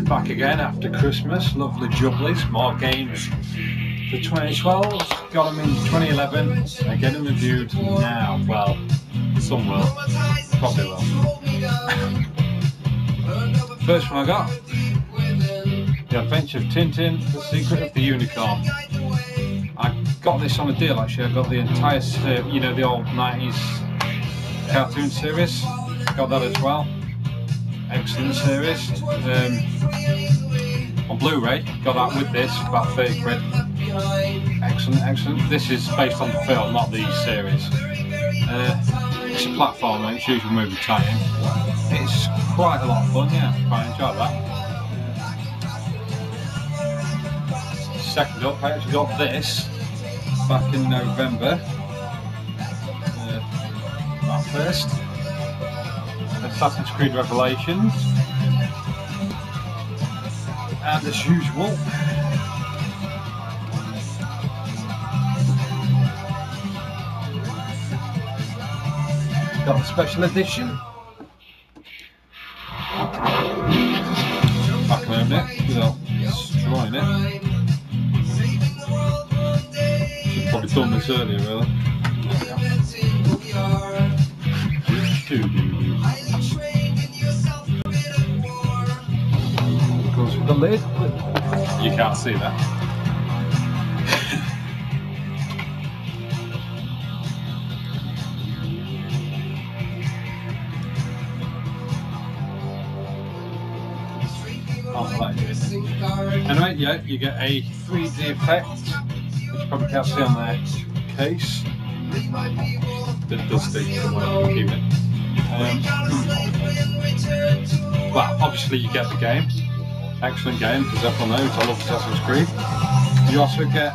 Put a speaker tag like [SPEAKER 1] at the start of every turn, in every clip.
[SPEAKER 1] Back again after Christmas, lovely jubblies, more games for 2012, got them in 2011, they're getting reviewed now. Well, some will, probably will. First one I got, The Adventure of Tintin, The Secret of the Unicorn. I got this on a deal actually, I got the entire, you know, the old 90s cartoon series, got that as well. Excellent series. On Blu-ray, got that with this, about 30 quid. Excellent, excellent. This is based on the film, not the series. It's a platformer, it's usually movie tie-in. It's quite a lot of fun, yeah, quite enjoy that. Second up, I actually got this back in November. That first. Assassin's Creed Revelations, and as usual, got the special edition. I can open it without destroying it. Should have probably done this earlier, really. Goes with the lid. You can't see that. Anyway, yeah, you get a 3D effect, which you probably can't see on their case. Bit dusty, so we'll keep it. Well, obviously you get the game. Excellent game, because everyone knows I love Assassin's Creed. You also get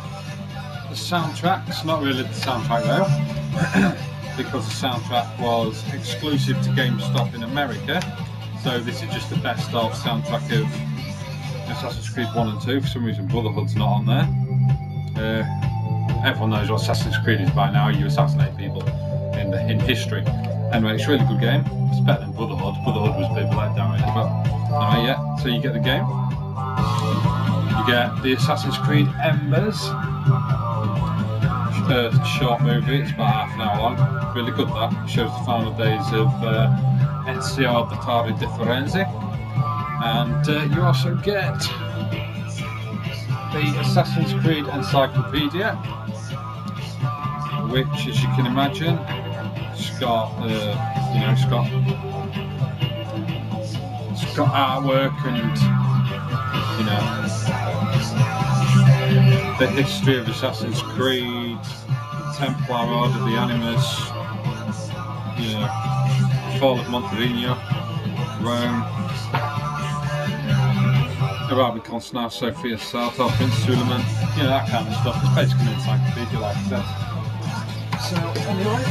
[SPEAKER 1] the soundtrack. It's not really the soundtrack though, because the soundtrack was exclusive to GameStop in America. So this is just the best of soundtrack of Assassin's Creed 1 and 2. For some reason Brotherhood's not on there. Everyone knows what Assassin's Creed is by now. You assassinate people in history. Anyway, it's a really good game. It's better than Brotherhood. Brotherhood was a bit of a letdown really, but anyway, yeah. So you get the game. You get the Assassin's Creed Embers. Short movie. It's about half an hour long. Really good that. It shows the final days of Ezio Auditore di Firenze. And you also get the Assassin's Creed Encyclopedia, which, as you can imagine, it's got it's got artwork and the history of Assassin's Creed, the Templar Order, the Animus, Fall of Montevideo, Rome, Arabic Constantine, Sophia Sartor, Prince Suleiman, that kind of stuff. It's basically an encyclopedia, like I said. So anyway,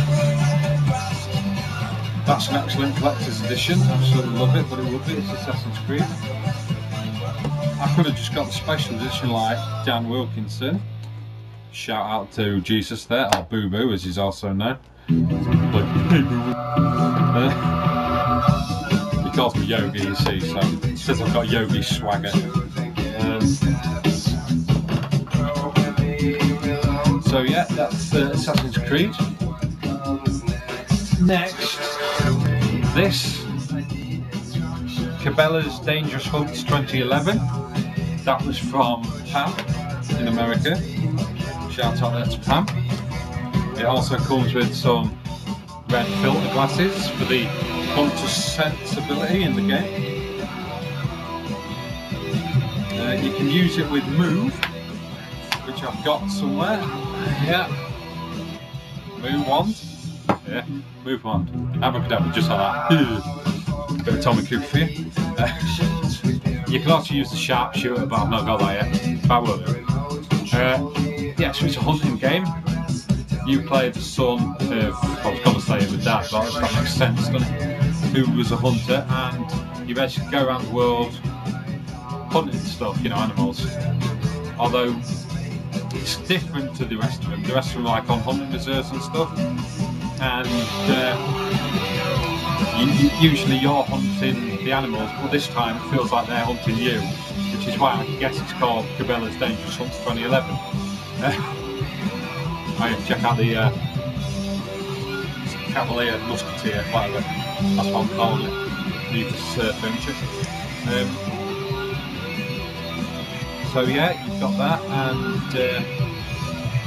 [SPEAKER 1] that's an excellent collector's edition. Absolutely love it, but it would be. It's Assassin's Creed. I could have just got the special edition like Dan Wilkinson. Shout out to Jesus there, or Boo Boo as he's also known. He calls me Yogi, you see, so he says I've got Yogi swagger. So yeah, that's Assassin's Creed. Next, this Cabela's Dangerous Hunts 2011. That was from Pam in America. Shout out there to Pam. It also comes with some red filter glasses for the hunter sensibility in the game. You can use it with Move, which I've got somewhere. Yeah. Move wand. Yeah, Move wand. Abracadabra, just like that. Bit of Tommy Cooper for you. You can also use the sharpshooter, but I've not got that yet. But I will do. Yeah, so it's a hunting game. You play the son of, I was going to say the dad, but that makes sense, doesn't it? Who was a hunter, and you basically go around the world hunting stuff, animals. Although it's different to the rest of them. The rest of them are like on hunting reserves and stuff, and Usually you're hunting the animals, but this time it feels like they're hunting you, which is why I guess it's called Cabela's Dangerous Hunts 2011. Check out the Cavalier Musketeer, whatever, that's what I'm calling it. Need this furniture. So yeah, you've got that, and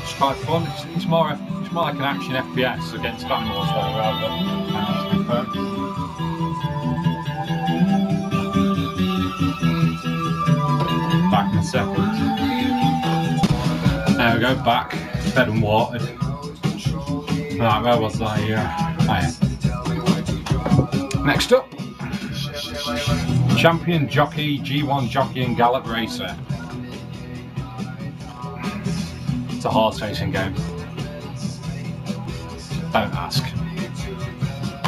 [SPEAKER 1] it's quite fun. It's more like an action FPS against animals rather than back in a second. There we go, back, fed and watered. Right, where was I? Next up, Champion Jockey, G1 Jockey and Gallop Racer. It's a horse racing game. Don't ask.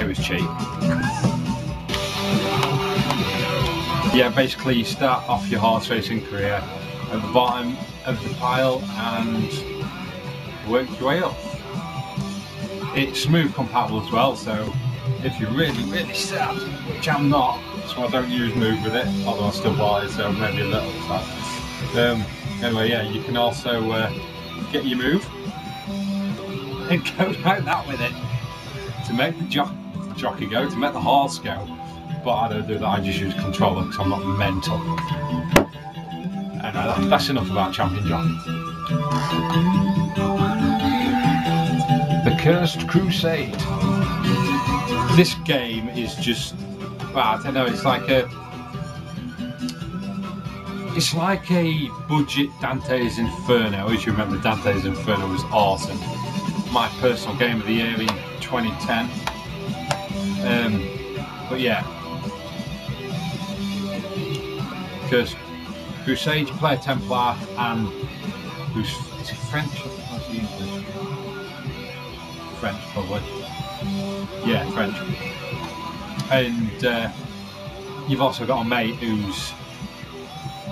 [SPEAKER 1] It was cheap. Yeah, basically you start off your horse racing career at the bottom of the pile and work your way up. It's smooth compatible as well, so if you're really sad, which I'm not, so I don't use Move with it, although I still buy it, so maybe a little sad. Anyway, yeah, you can also get your Move and go like that with it to make the jockey go, to make the horse go. But I don't do that, I just use controller because I'm not mental. Anyway, that's enough about Champion Jockey. The Cursed Crusade. This game is just, well, I don't know, it's like a budget Dante's Inferno. As you remember, Dante's Inferno was awesome. My personal game of the year in 2010. But yeah, because Crusade, you play a Templar, and who's is he French or is he English? French probably. Yeah, French. And you've also got a mate who's,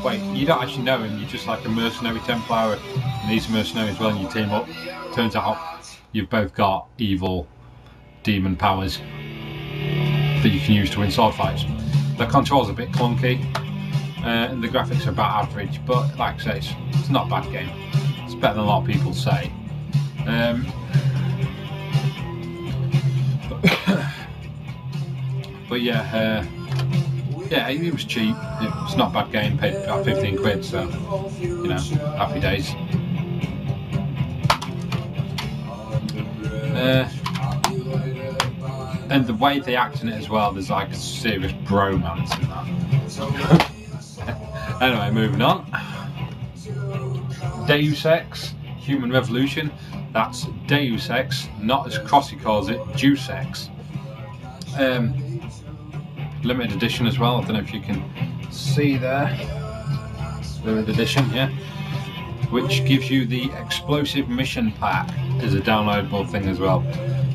[SPEAKER 1] wait, you don't actually know him, you're just like a mercenary Templar, and he's a mercenary as well, and you team up. Turns out you've both got evil demon powers that you can use to win sword fights. The controls are a bit clunky, and the graphics are about average, but like I say, it's not a bad game. It's better than a lot of people say. But yeah, it was cheap. It's not a bad game. Paid about 15 quid, so you know, happy days. And the way they act in it as well, there's like a serious bromance in that. Anyway, moving on. Deus Ex Human Revolution. That's Deus Ex, not as Crossy calls it, Juice Ex. Limited edition as well. I don't know if you can see there. Limited edition, yeah. Which gives you the Explosive Mission Pack as a downloadable thing as well.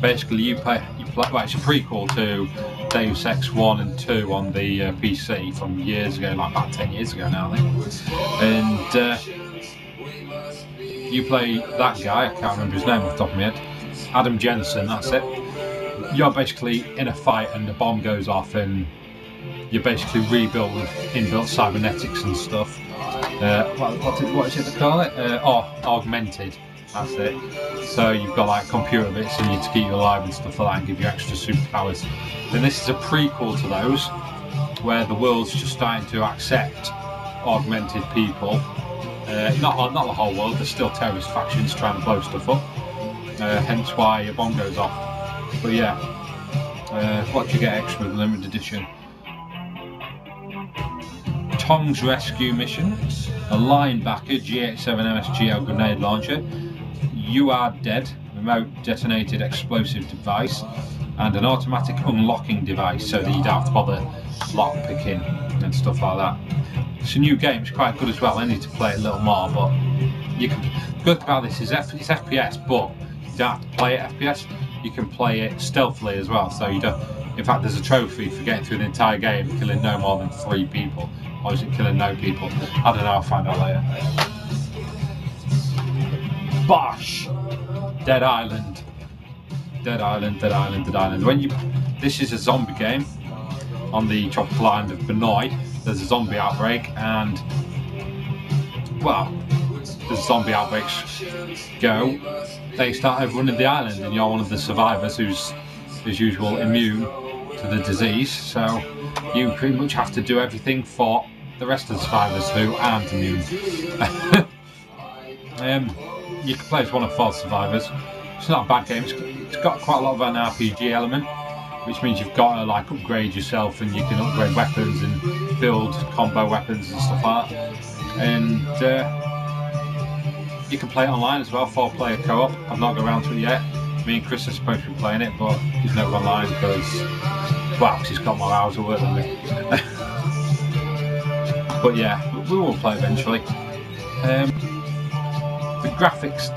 [SPEAKER 1] Basically, you play. Well, it's a prequel to Deus Ex 1 and 2 on the PC from years ago, like about 10 years ago now, I think. And you play that guy, I can't remember his name off the top of my head, Adam Jensen, that's it. You're basically in a fight and the bomb goes off and you're basically rebuilt with inbuilt cybernetics and stuff. What is it they call it? Augmented. That's it. So you've got like computer bits in you to keep you alive and stuff like that and give you extra superpowers. And this is a prequel to those, where the world's just starting to accept augmented people. Not the whole world, there's still terrorist factions trying to blow stuff up. Hence why a bomb goes off. But yeah, what do you get extra with the limited edition? Tom's Rescue Mission, a linebacker G87 MSGL grenade launcher, You Are Dead, remote detonated explosive device, and an automatic unlocking device so that you don't have to bother lock picking and stuff like that. It's a new game, it's quite good as well. I need to play it a little more, but you can. The good about this is it's FPS, but you don't have to play it FPS. You can play it stealthily as well. So you don't. In fact, there's a trophy for getting through the entire game, killing no more than 3 people. Or is it killing no people? I don't know, I'll find out later. Bosh! Dead Island. Dead Island, Dead Island, Dead Island. this is a zombie game on the tropical island of Benoi. There's a zombie outbreak, and well, as zombie outbreaks go, they start overrunning the island, and you're one of the survivors who's, as usual, immune to the disease. So you pretty much have to do everything for the rest of the survivors who aren't immune. You can play as one of 4 survivors. It's not a bad game. It's got quite a lot of an RPG element, which means you've got to like upgrade yourself, and you can upgrade weapons and build combo weapons and stuff like that. And you can play it online as well, 4-player co-op. I've not got around to it yet. Me and Chris are supposed to be playing it, but he's never online because, well, he's got more hours of work than me. But yeah, we will play eventually. The graphics,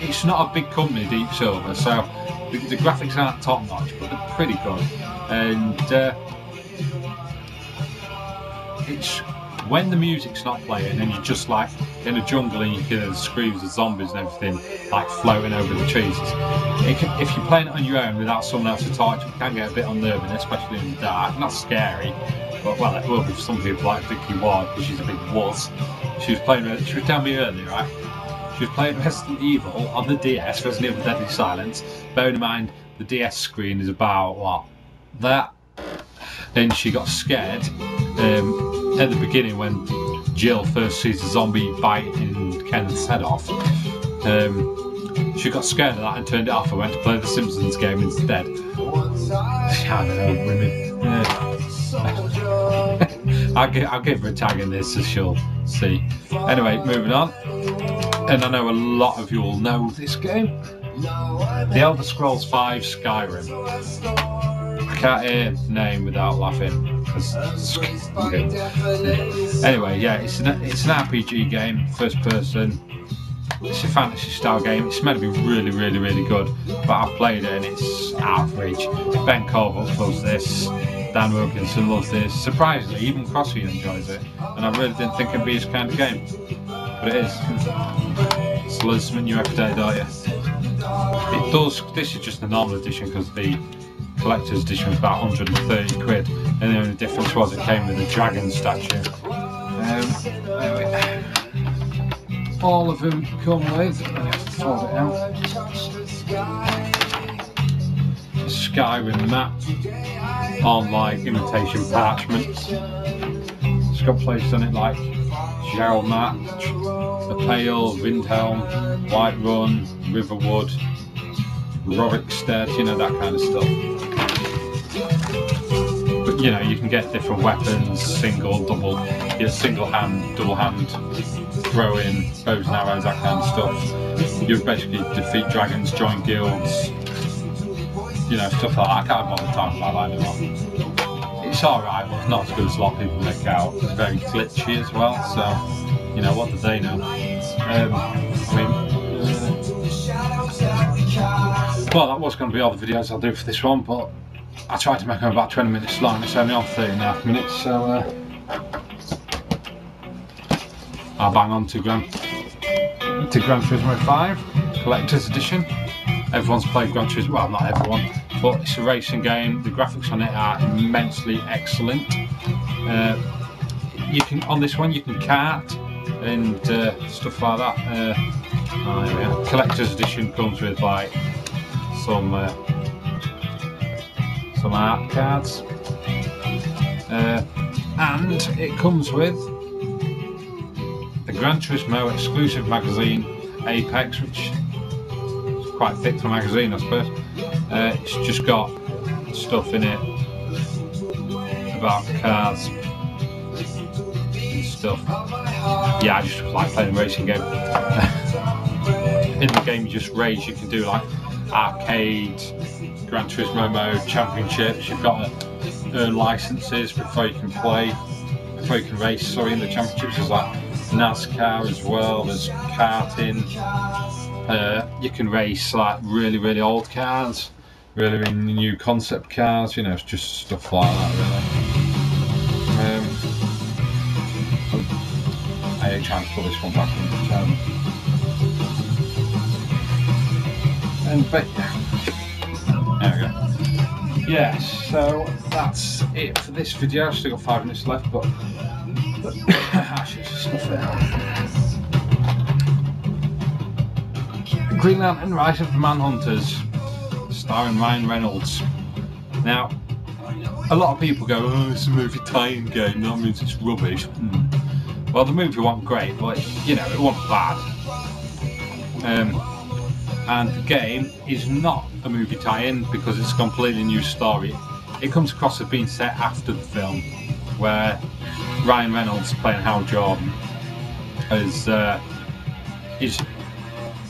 [SPEAKER 1] it's not a big company, Deep Silver, so the graphics aren't top notch, but they're pretty good. And it's when the music's not playing and you're just like in a jungle and you hear the screams of zombies and everything like floating over the trees. If you're playing it on your own without someone else to talk to, it can get a bit unnerving, especially in the dark. Not scary, but well, it will be for some people like Vicky Ward because she's a big wuss. She was telling me earlier, right? She was playing Resident Evil on the DS, Resident Evil Deadly Silence. Bearing in mind the DS screen is about what? That. Then she got scared at the beginning when Jill first sees a zombie biting Kenneth's head off. She got scared of that and turned it off and went to play the Simpsons game instead. I don't know, women. I'll give her a tag in this so she'll see. Anyway, moving on. And I know a lot of you will know this game. The Elder Scrolls V Skyrim. I can't hear the name without laughing. Okay. Anyway, yeah, it's an RPG game, first person. It's a fantasy style game. It's meant to be really, really, really good, but I've played it and it's average. Ben Corbett loves this. Dan Wilkinson loves this. Surprisingly, even Crossy enjoys it, and I really didn't think it'd be his kind of game, but it is. It's learn something new every day, don't you? It does. This is just the normal edition because the collector's edition was about 130 quid, and the only difference was it came with a dragon statue. Anyway, all of them come with, I have to fold it out, a Skyrim map on like imitation parchment. It's got places on it like Jarlmatch, The Pale, Windhelm, Whiterun, Riverwood, Rorikstead, you know, that kind of stuff. But you know, you can get different weapons, single, double, single hand, double hand, throwing, bows and arrows, that kind of stuff. You basically defeat dragons, join guilds, you know, stuff like that. I can't bother talking about that anymore. It's alright, but it's not as good as a lot of people make out. It's very glitchy as well, so, you know, what do they know? Well, that was going to be all the videos I'll do for this one, but I tried to make them about 20 minutes long. It's only on 30.5 minutes, so I'll bang on to Gran Turismo 5 Collector's Edition. Everyone's played Gran Turismo, well, not everyone, but it's a racing game. The graphics on it are immensely excellent. You can, on this one, you can kart and stuff like that. Oh, there we are. Collector's Edition comes with like some art cards, and it comes with the Gran Turismo exclusive magazine Apex, which is quite thick for a magazine, I suppose. It's just got stuff in it about cars and stuff. Yeah, I just like playing a racing game. In the game you just race, you can do like arcade, Gran Turismo mode, championships. You've got to earn licenses before you can play, before you can race, sorry, in the championships. There's like NASCAR as well, there's karting. You can race like really, really old cars, really, really new concept cars, you know, it's just stuff like that really. I ain't trying to put this one back in the channel. And but there we go. Yes, so that's it for this video. I've still got 5 minutes left, but I should just stuff it out. Green Lantern Rise of the Manhunters, starring Ryan Reynolds. Now, a lot of people go, oh, it's a movie tie-in game, that means it's rubbish. Well, the movie wasn't great, but you know, it wasn't bad. And the game is not a movie tie-in because it's a completely new story. It comes across as being set after the film, where Ryan Reynolds playing Hal Jordan is,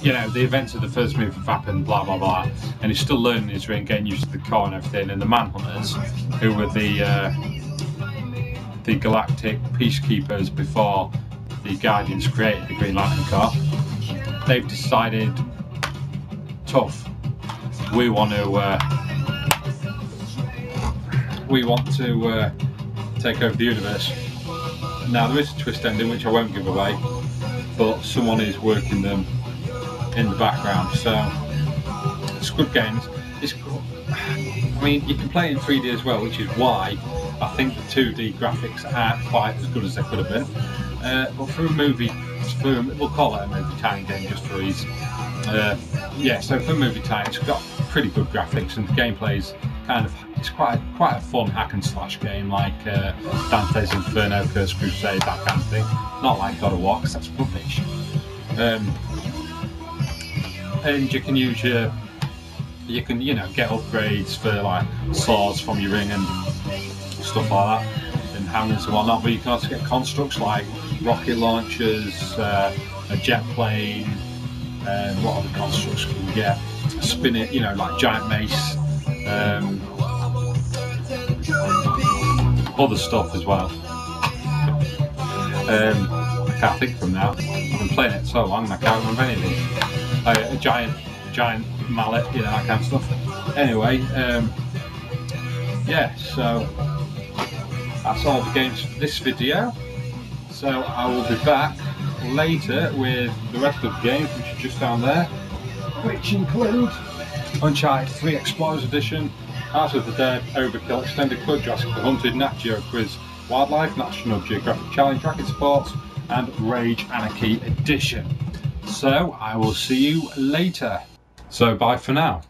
[SPEAKER 1] you know, the events of the first movie have happened, blah blah blah, and he's still learning his ring, getting used to the car and everything. And the Manhunters, who were the galactic peacekeepers before the Guardians created the Green Lantern car, they've decided, tough, we want to take over the universe. Now there is a twist ending which I won't give away, but someone is working them in the background, so it's a good game. It's cool. I mean, you can play it in 3D as well, which is why I think the 2D graphics aren't quite as good as they could have been. But for a movie, we'll call it a movie tie-in game just for ease. Yeah, so for a movie tie-in, it's got pretty good graphics, and the gameplay's kind of, it's quite a fun hack and slash game, like Dante's Inferno, Cursed Crusade, that kind of thing. Not like God of War, because that's rubbish. And you can use you know, get upgrades for like swords from your ring and stuff like that, and hammers and whatnot. But you can also get constructs like rocket launchers, a jet plane, and what other constructs can you get? Spin it, you know, like giant mace, other stuff as well. I can't think from now. I've been playing it so long and I can't remember any of these. A giant mallet, you know, that kind of stuff. Anyway, yeah, so that's all the games for this video. So I will be back later with the rest of the games, which are just down there, which include Uncharted 3 Explorers Edition, House of the Dead, Overkill Extended Club, Jurassic the Hunted, Nat Geo Quiz Wildlife, National Geographic Challenge, Racket Sports, and Rage Anarchy Edition. So I will see you later. So bye for now.